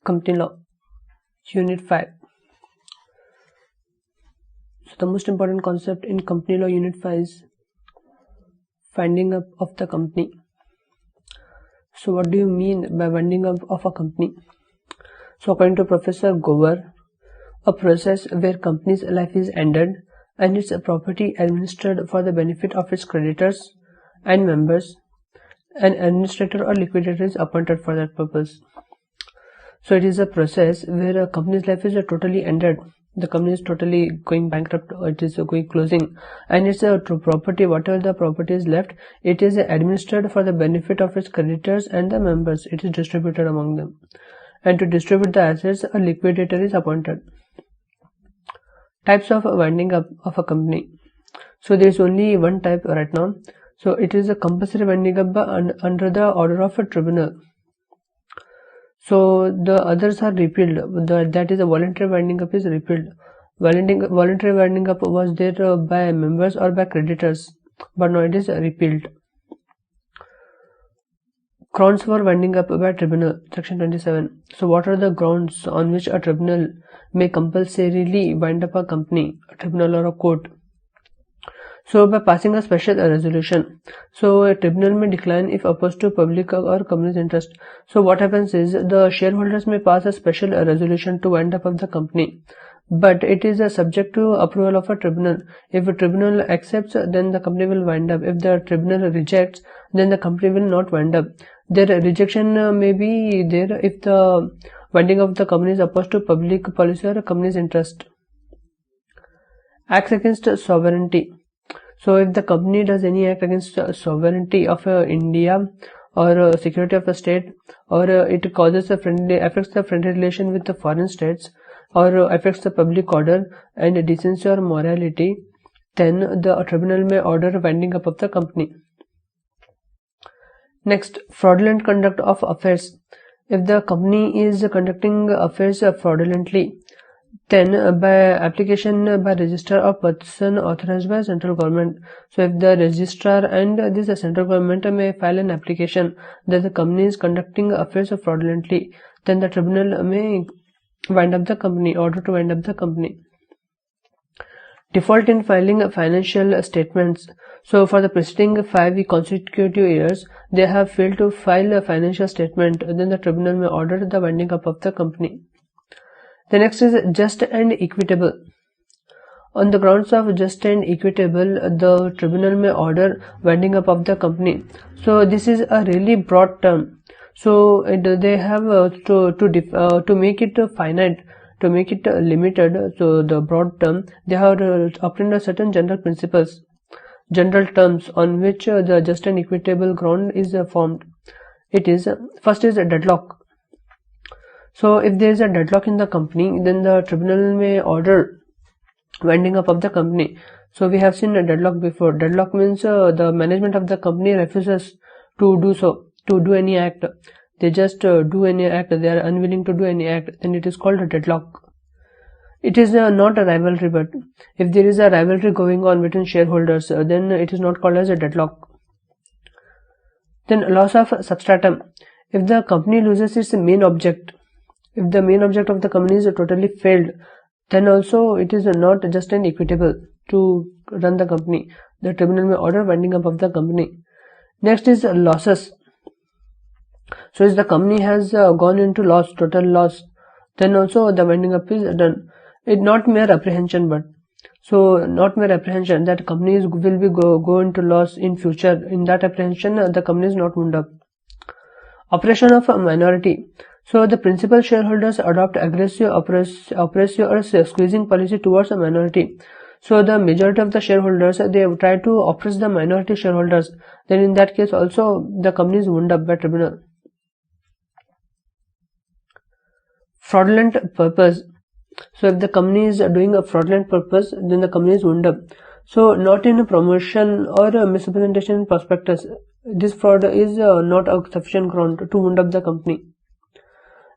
Company Law, Unit 5. So the most important concept in Company Law Unit 5 is winding up of the company. So what do you mean by winding up of a company? So according to Professor Gover, a process where company's life is ended and its property administered for the benefit of its creditors and members. An administrator or liquidator is appointed for that purpose. So it is a process where a company's life is totally ended. The company is totally going bankrupt, or it is going closing, and its property, whatever the property is left, it is administered for the benefit of its creditors and the members. It is distributed among them, and to distribute the assets, a liquidator is appointed. Types of winding up of a company. So there is only one type right now. So it is a compulsory winding up under the order of a tribunal. So the others are repealed. That is a voluntary winding up is repealed. Voluntary winding up was there by members or by creditors, but now it is repealed. Grounds for winding up by tribunal, section 27. So what are the grounds on which a tribunal may compulsorily wind up a company, a tribunal or a court? So by passing a special resolution. So a tribunal may decline if opposed to public or company's interest. So what happens is the shareholders may pass a special resolution to wind up of the company, but it is subject to approval of a tribunal. If a tribunal accepts, then the company will wind up. If the tribunal rejects, then the company will not wind up. Their rejection may be there if the winding of the company is opposed to public policy or company's interest. Acts against sovereignty. So if the company does any act against sovereignty of India or security of a state, or it causes affects the friendly relation with the foreign states, or affects the public order and decency or morality, then the tribunal may order winding up of the company. Next, fraudulent conduct of affairs. If the company is conducting affairs fraudulently, then by application by registrar or person authorized by central government. So if the registrar and this central government may file an application that the company is conducting affairs fraudulently, then the tribunal may wind up the company, order to wind up the company. Default in filing financial statements. So for the preceding 5 consecutive years, they have failed to file a financial statement, then the tribunal may order the winding up of the company. The next is just and equitable. On the grounds of just and equitable, the tribunal may order winding up of the company. So this is a really broad term. So they have to make it finite, to make it limited. So the broad term, they have obtained certain general principles, general terms on which the just and equitable ground is formed. It is first is a deadlock. So if there is a deadlock in the company, then the tribunal may order winding up of the company. So we have seen a deadlock before. Deadlock means the management of the company refuses to do any act. They just do any act. They are unwilling to do any act. Then it is called a deadlock. It is not a rivalry, but if there is a rivalry going on between shareholders, then it is not called as a deadlock. Then loss of substratum. If the company loses its main object, if the main object of the company is totally failed, then also it is not just and equitable to run the company. The tribunal may order winding up of the company. Next is losses. So if the company has gone into loss, total loss, then also the winding up is done. It's not mere apprehension, but so not mere apprehension that companies will be go into loss in future. In that apprehension, the company is not wound up. Operation of a minority. So the principal shareholders adopt aggressive, oppressive or squeezing policy towards a minority. So the majority of the shareholders, they try to oppress the minority shareholders. Then in that case also the company is wound up by tribunal. Fraudulent purpose. So if the company is doing a fraudulent purpose, then the company is wound up. So not in a promotion or a misrepresentation in prospectus. This fraud is not a sufficient ground to wound up the company.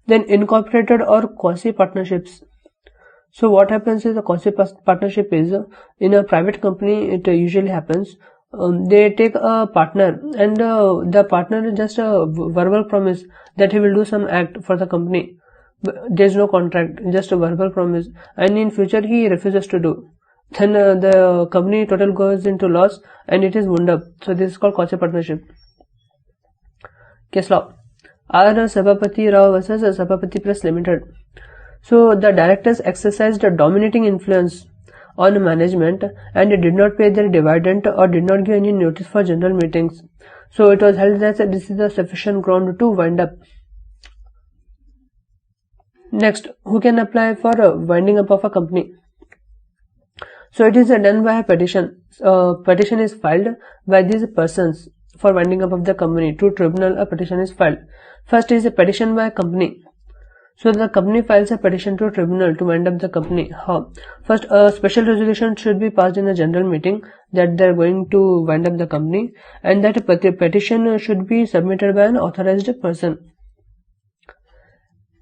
Then incorporated or quasi-partnerships. So what happens is the quasi-partnership is in a private company, it usually happens. They take a partner and the partner is just a verbal promise that he will do some act for the company. there is no contract, just a verbal promise, and in future he refuses to do, then the company total goes into loss and it is wound up. So this is called quasi partnership. Case law. R. Sabapati Rao versus Sabapati Press Limited. So the directors exercised a dominating influence on management and did not pay their dividend or did not give any notice for general meetings. So it was held that this is a sufficient ground to wind up. Next, who can apply for winding up of a company? So it is done by a petition. Petition is filed by these persons for winding up of the company. To tribunal, a petition is filed. First is a petition by a company. So the company files a petition to tribunal to wind up the company. How? First, a special resolution should be passed in a general meeting that they are going to wind up the company, and that petition should be submitted by an authorized person.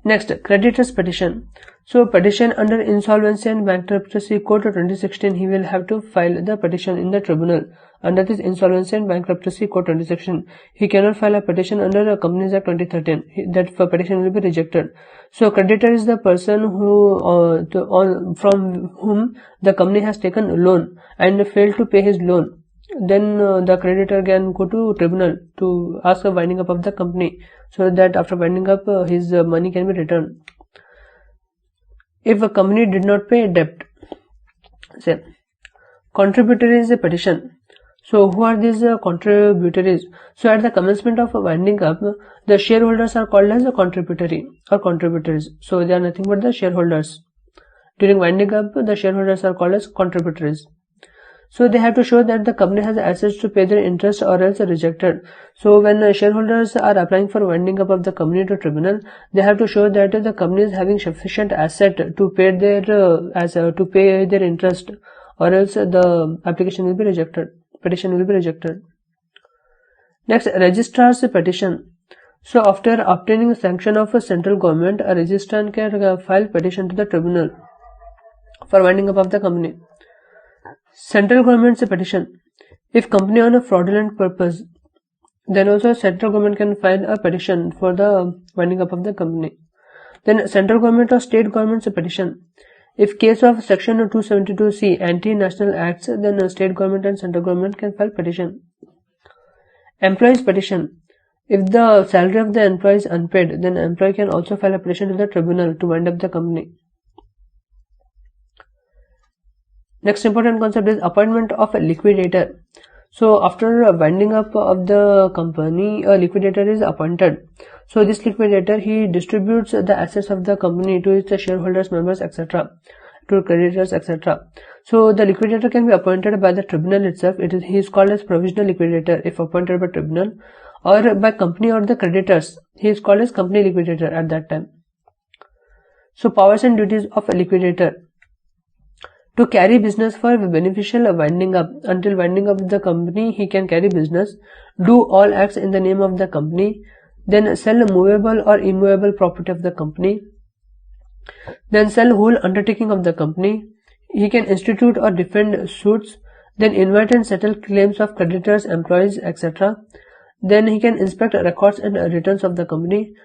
Next, creditor's petition. So petition under Insolvency and Bankruptcy Code 2016, he will have to file the petition in the tribunal under this Insolvency and Bankruptcy Code 2016. He cannot file a petition under the Companies Act 2013. That petition will be rejected. So creditor is the person who from whom the company has taken a loan and failed to pay his loan. Then the creditor can go to tribunal to ask a winding up of the company, so that after winding up his money can be returned. If a company did not pay debt, say contributories petition. So who are these contributories? So at the commencement of winding up, the shareholders are called as a contributory or contributors. So they are nothing but the shareholders. During winding up, the shareholders are called as contributors. So they have to show that the company has assets to pay their interest or else rejected. So when shareholders are applying for winding up of the company to tribunal, they have to show that the company is having sufficient asset to pay their interest, or else the application will be rejected. Petition will be rejected. Next, registrar's petition. So after obtaining sanction of a central government, a registrant can file petition to the tribunal for winding up of the company. Central government's petition. If company on a fraudulent purpose, then also central government can file a petition for the winding up of the company. Then central government or state government's petition. If case of section 272C anti-national acts, then state government and central government can file petition. Employee's petition. If the salary of the employee is unpaid, then employee can also file a petition to the tribunal to wind up the company. Next important concept is appointment of a liquidator. So after winding up of the company, a liquidator is appointed. So this liquidator, he distributes the assets of the company to its shareholders, members, etc., to creditors, etc. So the liquidator can be appointed by the tribunal itself. He is called as provisional liquidator if appointed by tribunal, or by company or the creditors. He is called as company liquidator at that time. So powers and duties of a liquidator. To carry business for beneficial winding up. Until winding up the company, he can carry business, do all acts in the name of the company, then sell movable or immovable property of the company, then sell whole undertaking of the company. He can institute or defend suits, then invite and settle claims of creditors, employees, etc. Then he can inspect records and returns of the company.